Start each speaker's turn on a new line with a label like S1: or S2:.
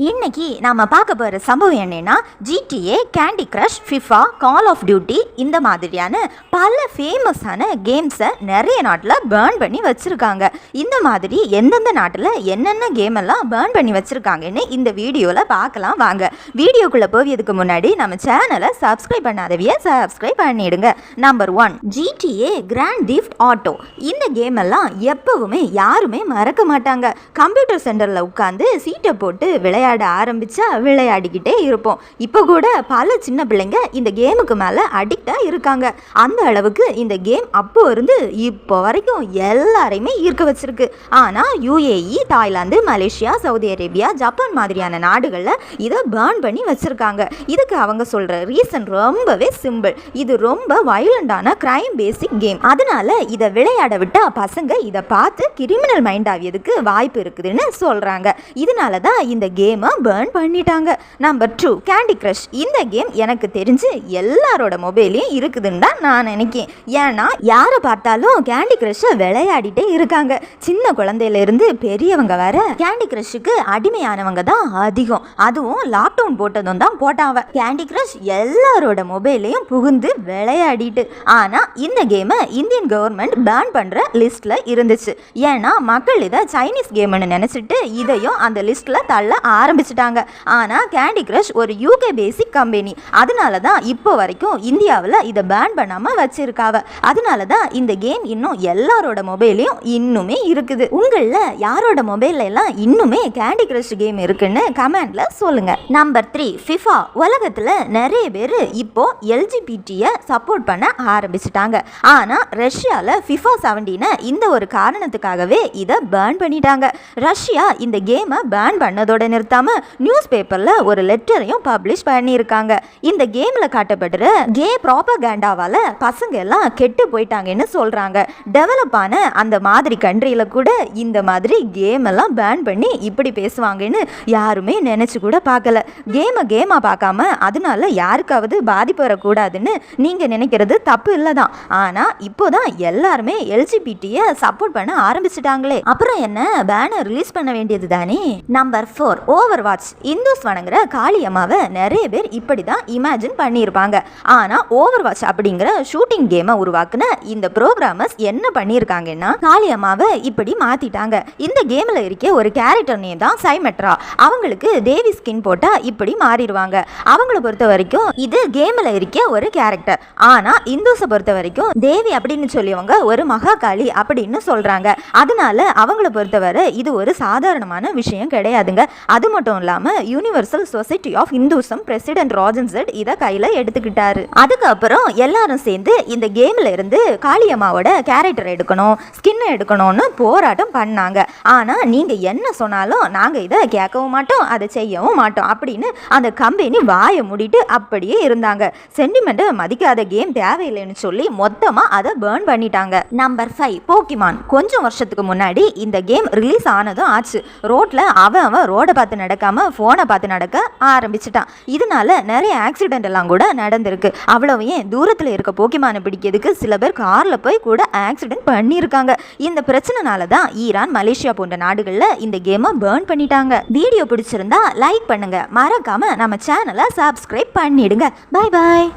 S1: இன்னைக்கு நாம பார்க்க போகிற சம்பவம் என்னன்னா, GTA, Candy Crush, FIFA, Call of Duty இந்த மாதிரியான பல ஃபேமஸான கேம்ஸை நிறைய நாட்டில் பேர்ன் பண்ணி வச்சுருக்காங்க. இந்த மாதிரி எந்தெந்த நாட்டில் என்னென்ன கேம் எல்லாம் பேர்ன் பண்ணி வச்சுருக்காங்கன்னு இந்த வீடியோவில் பார்க்கலாம் வாங்க. வீடியோக்குள்ளே போவதுக்கு முன்னாடி நம்ம சேனலை சப்ஸ்கிரைப் பண்ணாதவிய சப்ஸ்கிரைப் பண்ணிடுங்க. Number 1, GTA Grand Theft Auto. இந்த கேம் எல்லாம் எப்பவுமே யாருமே மறக்க மாட்டாங்க. கம்ப்யூட்டர் சென்டரில் உட்காந்து சீட்டை போட்டு விளையாட ஆரம்பிச்சா விளையாடிக்கிட்டே இருப்போம். இப்போ கூட பல சின்ன பிள்ளைங்க இந்த கேமுக்கு மேலே அடிக்டாக இருக்காங்க. அந்த அளவுக்கு இந்த கேம் அப்போ இருந்து இப்போ வரைக்கும் எல்லாரையுமே ஈர்க்க வச்சிருக்கு. ஆனால் UAE, Thailand, Malaysia, Saudi Arabia, Japan மாதிரியான நாடுகளில் இதை பேர்ன் பண்ணி வச்சிருக்காங்க. இதுக்கு அவங்க சொல்ற ரீசன் ரொம்பவே சிம்பிள். இது ரொம்ப வயலண்டான கிரைம் பேசிக் கேம். அதனால இதை விளையாட விட்டா பசங்க இதை பார்த்து கிரிமினல் மைண்ட் ஆகியதுக்கு வாய்ப்பு இருக்குதுன்னு சொல்றாங்க. இதனால தான் இந்த கேமை பேர்ன் பண்ணிட்டாங்க. Number 2, candy crush. இந்த கேம் எனக்கு தெரிஞ்சு எல்லாரோட மொபைலையும் இருக்குதுன்னு தான் நான் நினைக்கிறேன். ஏன்னா யாரை பார்த்தாலும் கேண்டி கிரஷை விளையாடிட்டே இருக்காங்க. சின்ன குழந்தையில இருந்து பெரியவங்க வர கேண்டி கிரஷுக்கு அடிமையானவங்க தான் அதிகம். அதுவும் லாக்டவுன் போட்டதும் தான் போட்டாவ. கேண்டி கிரஷ் எல்லாரோட மொபைலையும் புகுந்து விளையாடிட்டு. ஆனா இந்த கேமை இந்தியன் கவர்மெண்ட் பேன் பண்ற லிஸ்ட்ல இருந்துச்சு. ஏன்னா மக்கள் இதை சைனீஸ் கேம்னு நினைச்சிட்டு இதையும் அந்த லிஸ்ட்ல தள்ள ஆரம்பிச்சிட்டாங்க. ஆனா கேண்டி கிரஷ் ஒரு UK பேசிக் கம்பெனி. அதனால தான் இப்போ வரைக்கும் இந்தியாவில் இதை பேன் பண்ணாம வச்சிருக்காவ. அதனால தான் இந்த கேம் இன்னும் எல்லாரோட மொபைலையும் இன்னுமே இருக்குது. உங்களில் யாரோட மொபைல்ல எல்லாம் இன்னுமே கேண்டி கிரஷ் கேம் இருக்குன்னு கமெண்ட்ல சொல்லுங்க. Number 3, FIFA. உலகத்துல நிறைய பேர் இப்போ LGBTயை சப்போர்ட் பண்ண ஆரம்பிச்சிட்டாங்க. ஆனா ரஷ்யால FIFA 17 இந்த ஒரு காரணத்துக்காகவே இதை பேன் பண்ணிட்டாங்க. ரஷ்யா இந்த கேமை பேன் பண்ணதோட நிறுத்தாம நியூஸ் பேப்பர்ல ஒரு லெட்டரையும் பப்ளிஷ் பண்ணியிருக்காங்க. இந்த கேம்ல காட்டப்படுற கே ப்ராபகேண்டாவால பசங்க எல்லாம் கெட்டு போயிட்டாங்கன்னு சொல்றாங்க. டெவலப் ஆன அந்த மாதிரி கண்ட்ரியில கூட இந்த மாதிரி கேம் எல்லாம் பேன் பண்ணி இப்படி பேசுவாங்கன்னு யாருமே நினைச்சு கூட பார்க்கல. கேமா பார்க்காம அதனால யாருக்காவது பாதிப்பு வரக்கூடாதுன்னு நீங்க நினைக்கிறது தப்பு இல்லதான். ஆனா இப்போதான் எல்லாருமே LGBTயை சப்போர்ட் பண்ண ஆரம்பிச்சிட்டாங்களே, அப்புறம் என்ன பேனர் ரிலீஸ் பண்ண வேண்டியது தானே. நம்பர் 4, ஓவர்வாட்ச். இந்துஸ் வணங்குற காளியம்மாவை நிறைய பேர் இப்படிதான் இமேஜின் பண்ணியிருப்பாங்க. ஆனா ஓவர்வாட்ச் அப்படிங்கிற ஷூட்டிங் கேமை உருவாக்குன இந்த ப்ரோக்ராமர்ஸ் என்ன பண்ணியிருக்காங்கன்னா, காளியம்மாவை இப்படி மாத்திட்டாங்க. இந்த கேம்ல இருக்க ஒரு கேரக்டர் நேம் தான் சைமெட்ரா. அவங்களுக்கு தேவி ஸ்கின் போட்டா இப்படி மாறிடுவாங்க. அவங்கள பொறுத்த வரைக்கும் இது கேம்ல இருக்க ஒரு கேரக்டர். ஆனா இந்துஸை பொறுத்த வரைக்கும் தேவி அப்படின்னு சொல்லியவங்க ஒரு மகாகாளி அப்படின்னு சொல்றாங்க. அதனால அவங்கள பொறுத்தவரை இது ஒரு சாதாரணமான விஷயம் கிடையாதுங்க. அது மட்டும் இல்லாம Universal Society of Hinduism president Rajan Zed இதை கையில எடுத்துக்கிட்டாரு. அதுக்கப்புறம் எல்லாரும் சேர்ந்து இந்த கேம்ல இருந்து காளியம்மாவோட கேரக்டர் எடுக்கணும், ஸ்கின் எடுக்கணும்னு போராட்டம் பண்ணாங்க. ஆனா நீங்க என்ன சொன்னாலும் நாங்க இதை கேட்கவும் மாட்டோம், அதை செய்யவும் மாட்டோம் அப்படின்னு அந்த கம்பெனி வாயை மூடிட்டு அப்படியே இருந்தாங்க. சென்டிமெண்ட் மதிக்காத கேம் தேவையில்லைன்னு சொல்லி மொத்தமா அதை பேர்ன் பண்ணிட்டாங்க. Number 5, Pokemon. கொஞ்சம் வருஷத்துக்கு முன்னாடி இந்த கேம் ரிலீஸ் ஆனதும் ஆச்சு. ரோட்ல அவன் ரோட பார்த்து நடக்காம போனை பார்த்து நடக்க ஆரம்பிச்சிட்டான். இதனால நிறைய ஆக்சிடென்ட் எல்லாம் கூட நடந்திருக்கு. அவ்வளவு ஏன் தூரத்தில் இருக்க போக்கிமானை பிடிக்கிறதுக்கு சில பேர் கார்ல போய் கூட ஆக்சிடென்ட் பண்ணியிருக்காங்க. இந்த பிரச்சனைனால தான் ஈரான், மலேசியா போன்ற நாடுகளில் இந்த கேமை பேர்ன் பண்ணிட்டாங்க. வீடியோ பிடிச்சிருந்தா லைக் பண்ணுங்க, மறக்காம நம்ம சேனலை சப்ஸ்கிரைப் பண்ணிடுங்க. Bye bye.